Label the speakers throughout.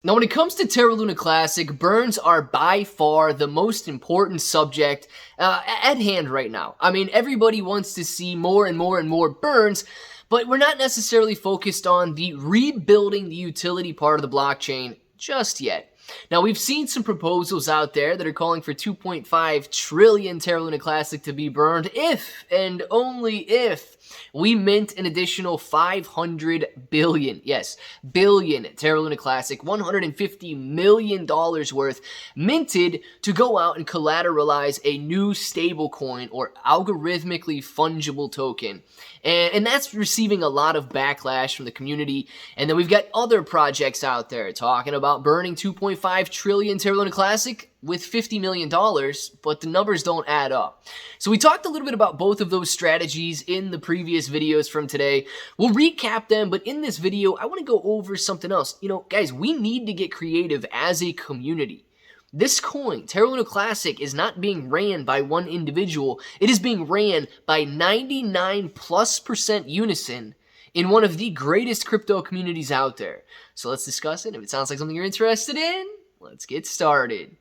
Speaker 1: Now, when it comes to Terra Luna Classic, burns are by far the most important subject at hand right now. I mean, everybody wants to see more and more and more burns, but we're not necessarily focused on the rebuilding the utility part of the blockchain just yet. Now, we've seen some proposals out there that are calling for 2.5 trillion Terra Luna Classic to be burned if, and only if, we mint an additional 500 billion, yes, billion Terra Luna Classic, $150 million worth, minted to go out and collateralize a new stablecoin or algorithmically fungible token. And that's receiving a lot of backlash from the community. And then we've got other projects out there talking about burning 2.5 trillion Terra Luna Classic with $50 million, but the numbers don't add up. So we talked a little bit about both of those strategies in the previous videos from today. We'll recap them, but in this video, I want to go over something else. You know, guys, we need to get creative as a community. This coin, Terra Luna Classic, is not being ran by one individual. It is being ran by 99+% unison in one of the greatest crypto communities out there. So let's discuss it. If it sounds like something you're interested in, let's get started.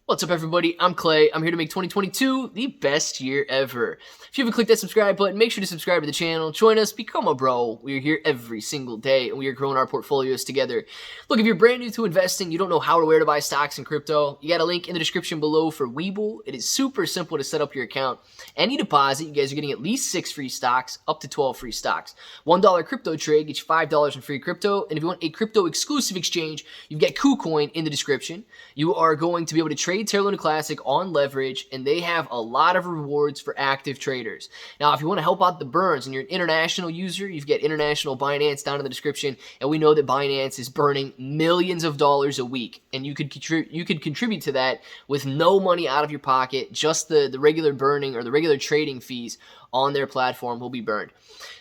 Speaker 1: What's up, everybody? I'm Clay. I'm here to make 2022 the best year ever. If you haven't clicked that subscribe button, make sure to subscribe to the channel. Join us, become a bro. We are here every single day, and we are growing our portfolios together. Look, if you're brand new to investing, you don't know how or where to buy stocks in crypto, you got a link in the description below for Webull. It is super simple to set up your account. Any deposit, you guys are getting at least 6 free stocks, up to 12 free stocks. $1 crypto trade gets you $5 in free crypto, and if you want a crypto exclusive exchange, you've got KuCoin in the description. You are going to be able to trade Terra Luna Classic on leverage, and they have a lot of rewards for active traders. Now, if you want to help out the burns and you're an international user, you've got international Binance down in the description, and we know that Binance is burning millions of dollars a week, and you could contribute to that with no money out of your pocket. Just the regular burning or the regular trading fees on their platform will be burned.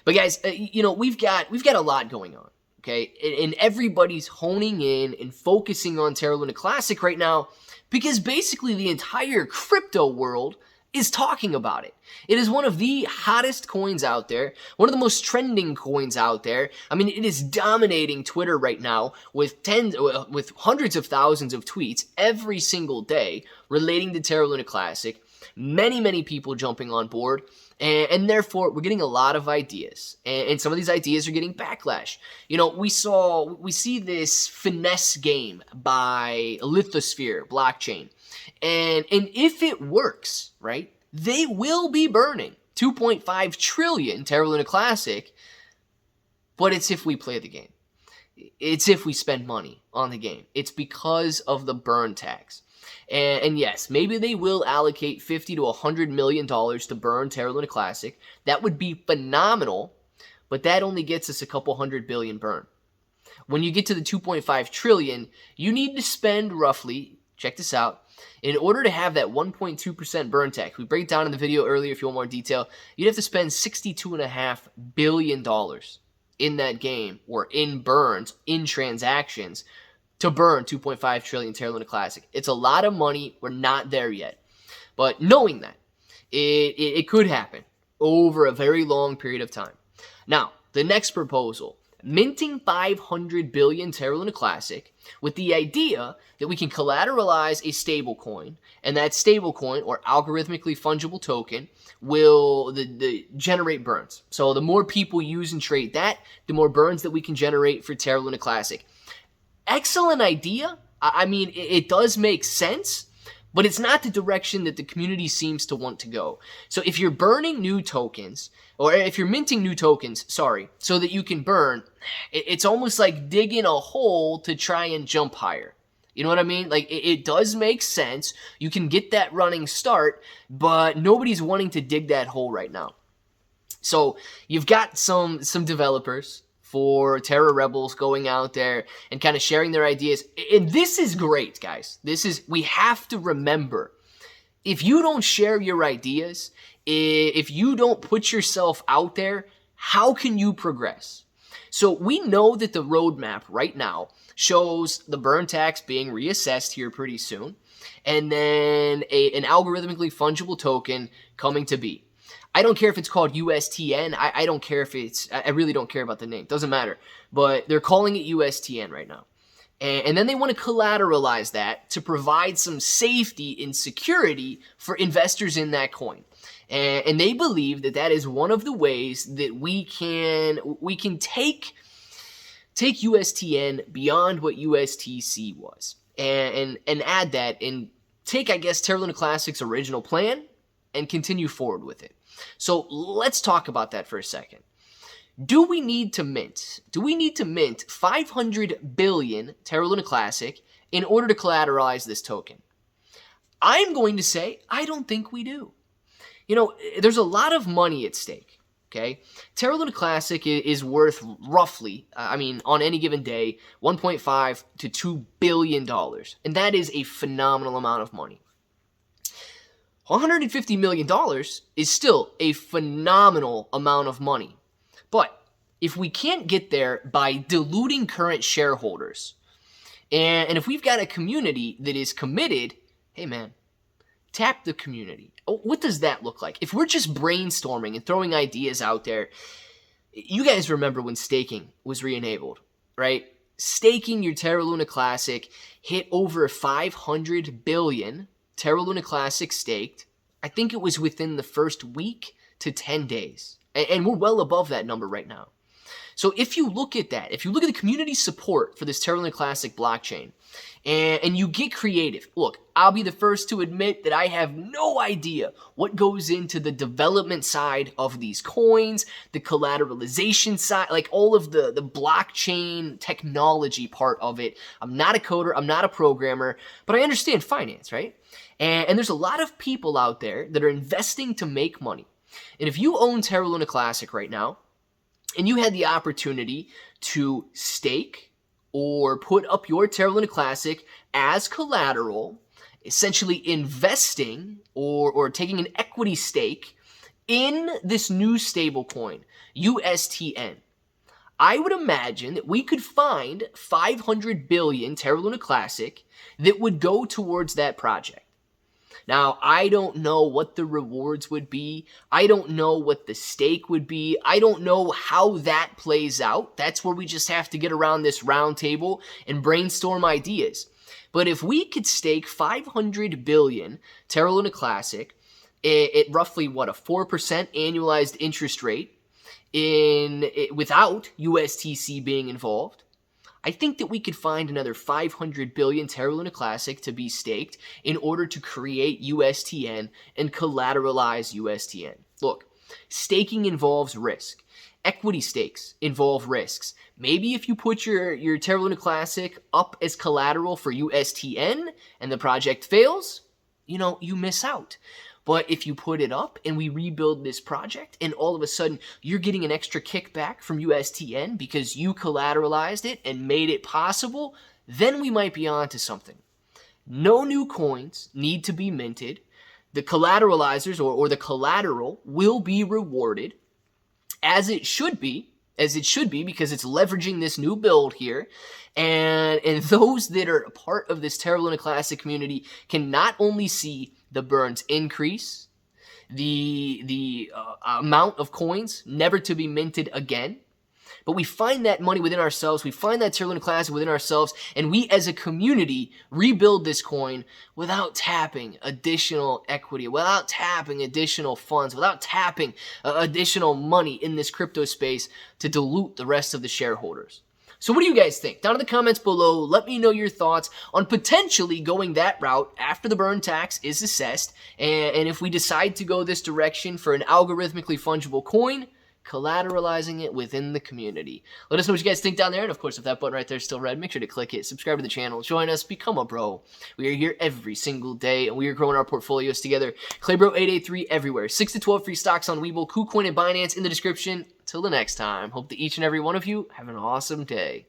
Speaker 1: But guys, you know, we've got a lot going on. Okay, and everybody's honing in and focusing on Terra Luna Classic right now because basically the entire crypto world is talking about it. It is one of the hottest coins out there, one of the most trending coins out there. I mean, it is dominating Twitter right now with hundreds of thousands of tweets every single day relating to Terra Luna Classic. Many people jumping on board. And therefore, we're getting a lot of ideas, and some of these ideas are getting backlash. You know, we see this finesse game by Lithosphere blockchain, and if it works, right, they will be burning 2.5 trillion Terra Luna Classic, but it's if we play the game. It's if we spend money on the game. It's because of the burn tax. And yes, maybe they will allocate $50 to $100 million to burn Terra Luna Classic. That would be phenomenal, but that only gets us a couple $100 billion burn. When you get to the 2.5 trillion, you need to spend roughly, check this out, in order to have that 1.2% burn tax. We break it down in the video earlier if you want more detail. You'd have to spend $62.5 billion in that game, or in burns, in transactions, to burn 2.5 trillion Terra Luna Classic. It's a lot of money. We're not there yet. But knowing that, it could happen over a very long period of time. Now, the next proposal, minting 500 billion Terra Luna Classic with the idea that we can collateralize a stablecoin, and that stablecoin, or algorithmically fungible token, will generate burns. So the more people use and trade that, the more burns that we can generate for Terra Luna Classic. Excellent idea. I mean, it does make sense, but it's not the direction that the community seems to want to go. So if you're burning new tokens, or if you're minting new tokens, sorry, so that you can burn, it's almost like digging a hole to try and jump higher. You know what I mean? Like, it does make sense. You can get that running start, but nobody's wanting to dig that hole right now. So you've got some developers for Terra Rebels going out there and kind of sharing their ideas. And this is great, guys. We have to remember, if you don't share your ideas, if you don't put yourself out there, how can you progress? So we know that the roadmap right now shows the burn tax being reassessed here pretty soon, and then an algorithmically fungible token coming to be. I don't care if it's called USTN. I don't care if it's, I really don't care about the name. Doesn't matter. But they're calling it USTN right now. And then they want to collateralize that to provide some safety and security for investors in that coin. And they believe that that is one of the ways that we can take USTN beyond what USTC was and add that and take, I guess, Terra Luna Classic's original plan and continue forward with it. So let's talk about that for a second. Do we need to mint 500 billion Terra Luna Classic in order to collateralize this token? I'm going to say I don't think we do. You know, there's a lot of money at stake, okay? Terra Luna Classic is worth roughly, on any given day, $1.5 to $2 billion. And that is a phenomenal amount of money. $150 million is still a phenomenal amount of money. But if we can't get there by diluting current shareholders, and if we've got a community that is committed, hey man, tap the community. What does that look like? If we're just brainstorming and throwing ideas out there, you guys remember when staking was re-enabled, right? Staking your Terra Luna Classic hit over 500 billion Terra Luna Classic staked. I think it was within the first week to 10 days. And we're well above that number right now. So if you look at that, if you look at the community support for this Terra Luna Classic blockchain, and you get creative, look, I'll be the first to admit that I have no idea what goes into the development side of these coins, the collateralization side, like all of the blockchain technology part of it. I'm not a coder, I'm not a programmer, but I understand finance, right? And there's a lot of people out there that are investing to make money. And if you own Terra Luna Classic right now, and you had the opportunity to stake or put up your Terra Luna Classic as collateral, essentially investing or taking an equity stake in this new stablecoin, USTN, I would imagine that we could find 500 billion Terra Luna Classic that would go towards that project. Now, I don't know what the rewards would be. I don't know what the stake would be. I don't know how that plays out. That's where we just have to get around this round table and brainstorm ideas. But if we could stake 500 billion Terra Luna Classic at roughly, what, a 4% annualized interest rate without USTC being involved, I think that we could find another 500 billion Terra Luna Classic to be staked in order to create USTN and collateralize USTN. Look, staking involves risk. Equity stakes involve risks. Maybe if you put your Terra Luna Classic up as collateral for USTN and the project fails, you miss out. But if you put it up and we rebuild this project and all of a sudden you're getting an extra kickback from USTN because you collateralized it and made it possible, then we might be onto something. No new coins need to be minted. The collateralizers or the collateral will be rewarded as it should be because it's leveraging this new build here. And those that are a part of this Terra Luna Classic community can not only see the burns increase, the amount of coins never to be minted again, but we find that money within ourselves, we find that Terra Luna Classic within ourselves, and we as a community rebuild this coin without tapping additional equity, without tapping additional funds, without tapping additional money in this crypto space to dilute the rest of the shareholders. So what do you guys think? Down in the comments below, let me know your thoughts on potentially going that route after the burn tax is assessed, and if we decide to go this direction for an algorithmically fungible coin, collateralizing it within the community. Let us know what you guys think down there, and of course, if that button right there is still red, make sure to click it, subscribe to the channel, join us, become a bro. We are here every single day, and we are growing our portfolios together. ClayBro883 everywhere. 6 to 12 free stocks on Webull, KuCoin, and Binance in the description. Till the next time, hope that each and every one of you have an awesome day.